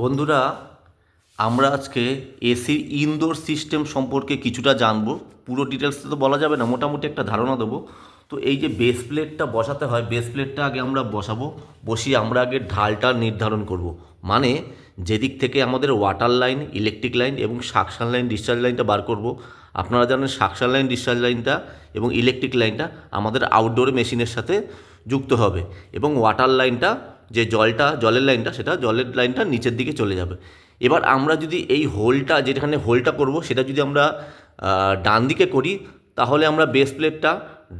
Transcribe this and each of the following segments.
বন্ধুরা, আমরা আজকে এসির ইনডোর সিস্টেম সম্পর্কে কিছুটা জানবো। পুরো ডিটেলস তো বলা যাবে না, মোটামুটি একটা ধারণা দেবো। তো এই যে বেস প্লেটটা বসাতে হয়, বেস প্লেটটা আগে আমরা বসাবো। বসিয়ে আমরা আগে ঢালটা নির্ধারণ করব। মানে যেদিক থেকে আমাদের ওয়াটার লাইন, ইলেকট্রিক লাইন এবং সাকশন লাইন, ডিসচার্জ লাইনটা বার করব। আপনারা জানেন সাকশন লাইন, ডিসচার্জ লাইনটা এবং ইলেকট্রিক লাইনটা আমাদের আউটডোর মেশিনের সাথে যুক্ত হবে, এবং ওয়াটার লাইনটা, যে জলের লাইনটা, সেটা জলের লাইনটা নিচের দিকে চলে যাবে। এবার আমরা যদি এই হোলটা, যেখানে হোলটা করব, সেটা যদি আমরা ডান দিকে করি, তাহলে আমরা বেস প্লেটটা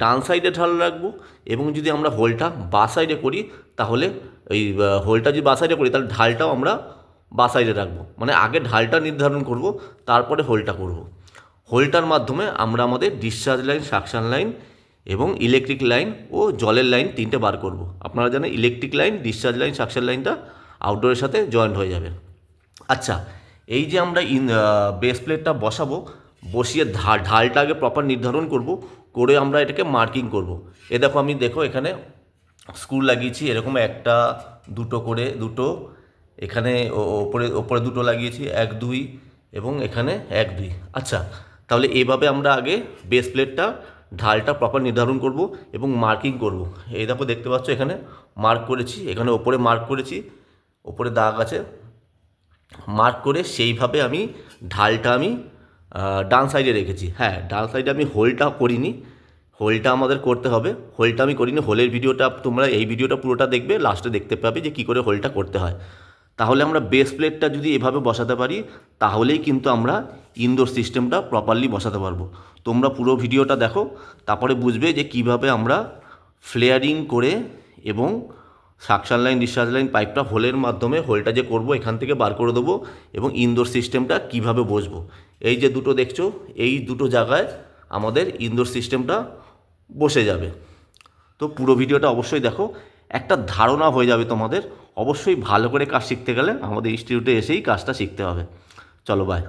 ডান সাইডে ঢাল রাখবো। এবং যদি আমরা হোলটা বা সাইডে করি, তাহলে এই হোলটা যদি বা সাইডে করি, তাহলে ঢালটাও আমরা বা সাইডে রাখবো। মানে আগে ঢালটা নির্ধারণ করব, তারপরে হোলটা করব। হোলটার মাধ্যমে আমরা আমাদের ডিসচার্জ লাইন, সাকশন লাইন এবং ইলেকট্রিক লাইন ও জলের লাইন তিনটে বার করব। আপনারা জানেন electric line, discharge line, suction লাইনটা আউটডোরের সাথে জয়েন্ট হয়ে যাবে। আচ্ছা, এই যে আমরা বেস প্লেটটা বসাবো, বসিয়ে ঢালটা আগে প্রপার নির্ধারণ করব, করে আমরা এটাকে মার্কিং করব। দেখো এখানে স্ক্রু লাগিয়েছি, এরকম একটা দুটো করে, দুটো এখানে ওপরে ওপরে দুটো লাগিয়েছি, এক দুই, এবং এখানে এক দুই। আচ্ছা, তাহলে এভাবে আমরা আগে বেস প্লেটটা, ঢালটা প্রপার নির্ধারণ করব এবং মার্কিং করব। এই দেখো, দেখতে পাচ্ছ এখানে মার্ক করেছি, এখানে ওপরে মার্ক করেছি, ওপরে দাগ আছে। মার্ক করে সেইভাবে আমি ঢালটা আমি ডান সাইডে রেখেছি। হ্যাঁ, ডান সাইডে আমি হোলটা করিনি, হোলটা আমাদের করতে হবে। হোলটা আমি করিনি, হোলের ভিডিওটা তোমরা এই ভিডিওটা পুরোটা দেখবে, লাস্টে দেখতে পাবে যে কী করে হোলটা করতে হয়। তাহলে আমরা বেস প্লেটটা যদি এভাবে বসাতে পারি, তাহলেই কিন্তু আমরা ইনডোর সিস্টেমটা প্রপারলি বসাতে পারবো। তোমরা পুরো ভিডিওটা দেখো, তারপরে বুঝবে যে কিভাবে আমরা ফ্লেয়ারিং করে এবং সাকশন লাইন, ডিসচার্জ লাইন পাইপটা হোলের মাধ্যমে, হোলটা যে করব এখান থেকে বার করে দেবো, এবং ইনডোর সিস্টেমটা কিভাবে বসবো। এই যে দুটো দেখছো, এই দুটো জায়গায় আমাদের ইনডোর সিস্টেমটা বসে যাবে। তো পুরো ভিডিওটা অবশ্যই দেখো, একটা ধারণা হয়ে যাবে তোমাদের। অবশ্যই ভালো করে কাজ শিখতে গেলে আমাদের ইনস্টিটিউটে এসেই কাজটা শিখতে হবে। চলো, বাই।